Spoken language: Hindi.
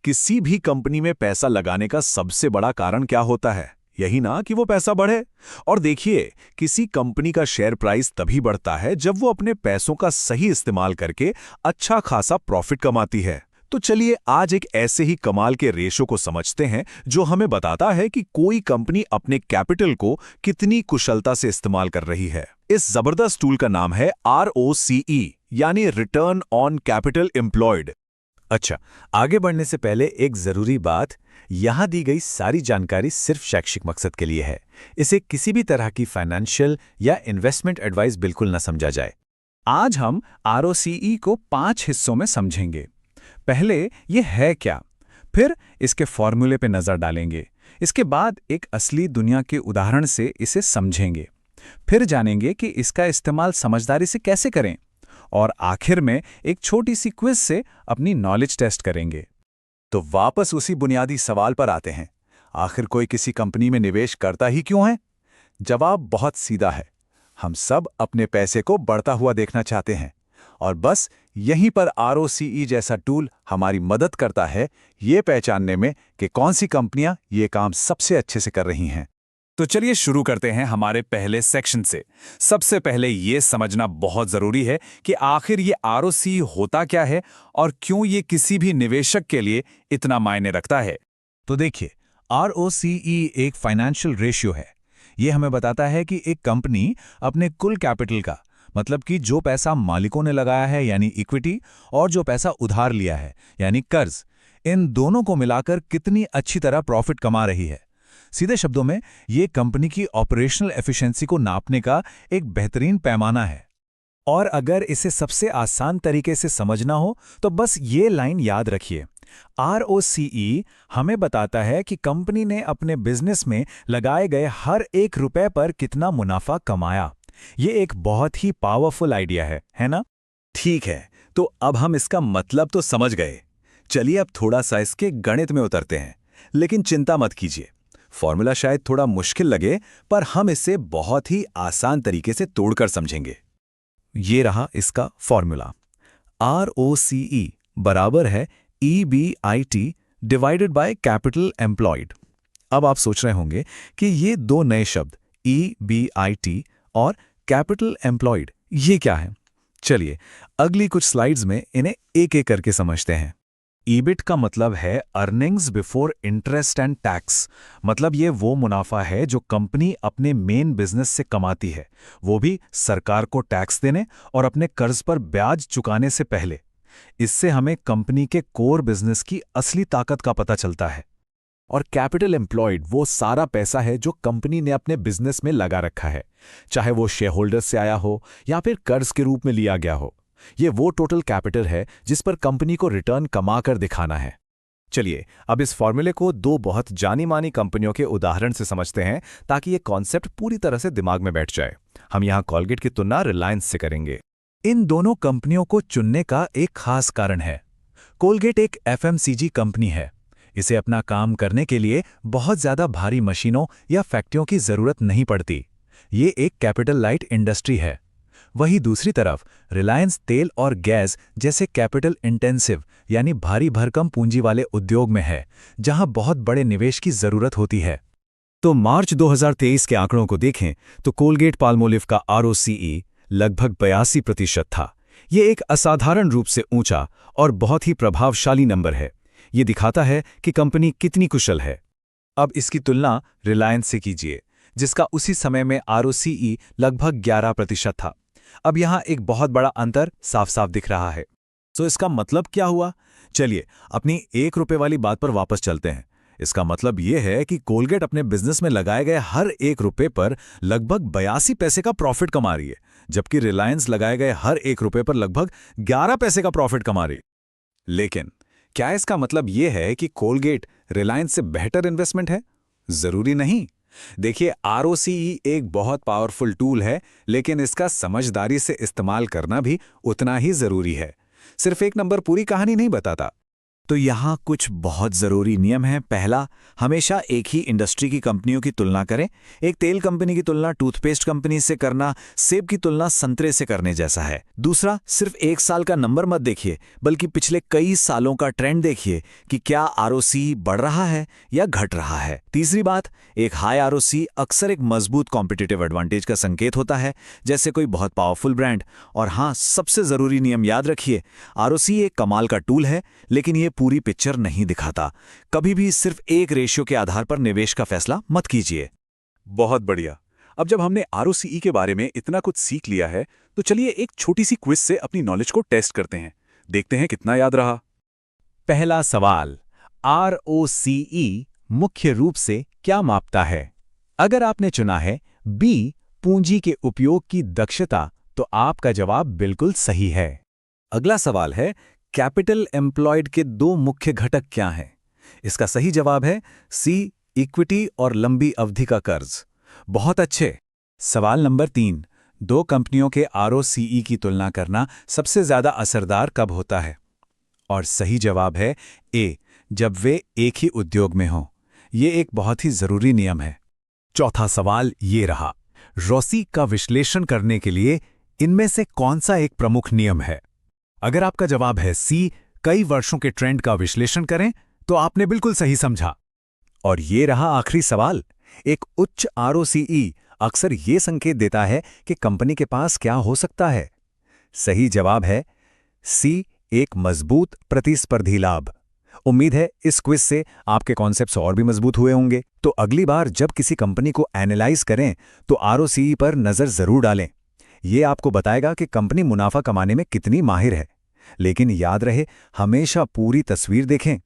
किसी भी कंपनी में पैसा लगाने का सबसे बड़ा कारण क्या होता है? यही ना कि वो पैसा बढ़े। और देखिए, किसी कंपनी का शेयर प्राइस तभी बढ़ता है जब वो अपने पैसों का सही इस्तेमाल करके अच्छा खासा प्रॉफिट कमाती है। तो चलिए आज एक ऐसे ही कमाल के रेशो को समझते हैं जो हमें बताता है कि कोई कंपनी अपने कैपिटल को कितनी कुशलता से इस्तेमाल कर रही है। इस जबरदस्त टूल का नाम है ROCE, यानी रिटर्न ऑन कैपिटल एम्प्लॉयड। अच्छा, आगे बढ़ने से पहले एक जरूरी बात, यहाँ दी गई सारी जानकारी सिर्फ शैक्षिक मकसद के लिए है। इसे किसी भी तरह की फाइनेंशियल या इन्वेस्टमेंट एडवाइस बिल्कुल न समझा जाए। आज हम ROCE को 5 हिस्सों में समझेंगे। पहले ये है क्या, फिर इसके फॉर्मूले पे नज़र डालेंगे, इसके बाद एक असली दुनिया के उदाहरण से इसे समझेंगे, फिर जानेंगे कि इसका इस्तेमाल समझदारी से कैसे करें, और आखिर में एक छोटी सी क्विज से अपनी नॉलेज टेस्ट करेंगे। तो वापस उसी बुनियादी सवाल पर आते हैं, आखिर कोई किसी कंपनी में निवेश करता ही क्यों है? जवाब बहुत सीधा है, हम सब अपने पैसे को बढ़ता हुआ देखना चाहते हैं, और बस यहीं पर ROCE जैसा टूल हमारी मदद करता है ये पहचानने में कि कौन सी कंपनियां ये काम सबसे अच्छे से कर रही हैं। तो चलिए शुरू करते हैं हमारे पहले सेक्शन से। सबसे पहले ये समझना बहुत ज़रूरी है कि आखिर ये ROCE होता क्या है और क्यों ये किसी भी निवेशक के लिए इतना मायने रखता है। तो देखिए, ROCE एक फाइनेंशियल रेशियो है। ये हमें बताता है कि एक कंपनी अपने कुल कैपिटल का, मतलब कि जो पैसा मालिकों ने लगाया है यानी इक्विटी, और जो पैसा उधार लिया है यानी कर्ज, इन दोनों को मिलाकर कितनी अच्छी तरह प्रॉफिट कमा रही है। सीधे शब्दों में ये कंपनी की ऑपरेशनल एफिशिएंसी को नापने का एक बेहतरीन पैमाना है। और अगर इसे सबसे आसान तरीके से समझना हो तो बस ये लाइन याद रखिए, ROCE हमें बताता है कि कंपनी ने अपने बिजनेस में लगाए गए हर एक रुपए पर कितना मुनाफा कमाया। ये एक बहुत ही पावरफुल आइडिया है ना? ठीक है, तो अब हम इसका मतलब तो समझ गए। चलिए अब थोड़ा सा इसके गणित में उतरते हैं। लेकिन चिंता मत कीजिए, फॉर्मूला शायद थोड़ा मुश्किल लगे, पर हम इसे बहुत ही आसान तरीके से तोड़कर समझेंगे। ये रहा इसका फॉर्मूला। ROCE बराबर है EBIT divided by capital employed. अब आप सोच रहे होंगे कि ये दो नए शब्द EBIT और कैपिटल एम्प्लॉयड ये क्या है? चलिए अगली कुछ स्लाइड्स में इन्हें एक एक करके समझते हैं। EBIT का मतलब है earnings before interest and tax, मतलब ये वो मुनाफा है जो कंपनी अपने मेन बिजनेस से कमाती है, वो भी सरकार को टैक्स देने और अपने कर्ज पर ब्याज चुकाने से पहले। इससे हमें कंपनी के कोर बिजनेस की असली ताकत का पता चलता है। और कैपिटल एम्प्लॉयड वो सारा पैसा है जो कंपनी ने अपने बिजनेस में लगा रखा है, चाहे वो शेयर होल्डर्स से आया हो या फिर कर्ज के रूप में लिया गया हो। ये वो टोटल कैपिटल है जिस पर कंपनी को रिटर्न कमा कर दिखाना है। चलिए अब इस फॉर्मूले को दो बहुत जानी मानी कंपनियों के उदाहरण से समझते हैं ताकि ये कॉन्सेप्ट पूरी तरह से दिमाग में बैठ जाए। हम यहाँ कोलगेट की तुलना रिलायंस से करेंगे। इन दोनों कंपनियों को चुनने का एक खास कारण है। कोलगेट एक FMCG कंपनी है। इसे अपना काम करने के लिए बहुत ज्यादा भारी मशीनों या फैक्ट्रियों की जरूरत नहीं पड़ती। ये एक कैपिटल लाइट इंडस्ट्री है। वहीं दूसरी तरफ रिलायंस तेल और गैस जैसे कैपिटल इंटेंसिव यानी भारी भरकम पूंजी वाले उद्योग में है, जहां बहुत बड़े निवेश की जरूरत होती है। तो मार्च 2023 के आंकड़ों को देखें तो कोलगेट पाल्मोलिव का ROCE लगभग 82% था। ये एक असाधारण रूप से ऊंचा और बहुत ही प्रभावशाली नंबर है। ये दिखाता है कि कंपनी कितनी कुशल है। अब इसकी तुलना रिलायंस से कीजिए, जिसका उसी समय में ROCE लगभग 11% था। अब यहाँ एक बहुत बड़ा अंतर साफ साफ दिख रहा है। तो इसका मतलब क्या हुआ? चलिए अपनी ₹1 वाली बात पर वापस चलते हैं। इसका मतलब यह है कि कोलगेट अपने बिजनेस में लगाए गए हर ₹1 पर लगभग 82 पैसे का प्रॉफिट कमा रही है, जबकि रिलायंस लगाए गए हर ₹1 पर लगभग 11 पैसे का प्रॉफिट कमा रही है। लेकिन क्या इसका मतलब यह है कि कोलगेट रिलायंस से बेहतर इन्वेस्टमेंट है? जरूरी नहीं। देखिए, ROCE एक बहुत पावरफुल टूल है, लेकिन इसका समझदारी से इस्तेमाल करना भी उतना ही जरूरी है। सिर्फ एक नंबर पूरी कहानी नहीं बताता। तो यहाँ कुछ बहुत ज़रूरी नियम हैं। पहला, हमेशा एक ही इंडस्ट्री की कंपनियों की तुलना करें। एक तेल कंपनी की तुलना टूथपेस्ट कंपनी से करना सेब की तुलना संतरे से करने जैसा है। दूसरा, सिर्फ एक साल का नंबर मत देखिए, बल्कि पिछले कई सालों का ट्रेंड देखिए कि क्या आरओसी बढ़ रहा है या घट रहा है। तीसरी बात, एक हाई आरओसी अक्सर एक मजबूत कॉम्पिटिटिव एडवांटेज का संकेत होता है, जैसे कोई बहुत पावरफुल ब्रांड। और हाँ, सबसे ज़रूरी नियम याद रखिए, आरओसी एक कमाल का टूल है, लेकिन ये पूरी पिक्चर नहीं दिखाता। कभी भी सिर्फ एक रेशियो के आधार पर निवेश का फैसला मत कीजिए। बहुत बढ़िया। अब जब हमने आरओसीई के बारे में इतना कुछ सीख लिया है, तो चलिए एक छोटी सी क्विज से अपनी नॉलेज को टेस्ट करते हैं। देखते हैं कितना याद रहा। पहला सवाल, आरओसीई मुख्य रूप से क्या मापता है? अगर आपने चुना है बी, पूंजी के उपयोग की दक्षता, तो आपका जवाब बिल्कुल सही है। अगला सवाल है, कैपिटल एम्प्लॉयड के दो मुख्य घटक क्या हैं? इसका सही जवाब है सी, इक्विटी और लंबी अवधि का कर्ज। बहुत अच्छे। सवाल नंबर 3, दो कंपनियों के आरओसीई की तुलना करना सबसे ज्यादा असरदार कब होता है? और सही जवाब है ए, जब वे एक ही उद्योग में हों। ये एक बहुत ही जरूरी नियम है। चौथा सवाल ये रहा, रॉसी का विश्लेषण करने के लिए इनमें से कौन सा एक प्रमुख नियम है? अगर आपका जवाब है सी, कई वर्षों के ट्रेंड का विश्लेषण करें, तो आपने बिल्कुल सही समझा। और ये रहा आखिरी सवाल, एक उच्च आरओसीई अक्सर ये संकेत देता है कि कंपनी के पास क्या हो सकता है। सही जवाब है सी, एक मजबूत प्रतिस्पर्धी लाभ। उम्मीद है इस क्विज से आपके कॉन्सेप्ट्स और भी मजबूत हुए होंगे। तो अगली बार जब किसी कंपनी को एनालाइज करें, तो आरओसीई पर नजर जरूर डालें। ये आपको बताएगा कि कंपनी मुनाफा कमाने में कितनी माहिर है। लेकिन याद रहे, हमेशा पूरी तस्वीर देखें।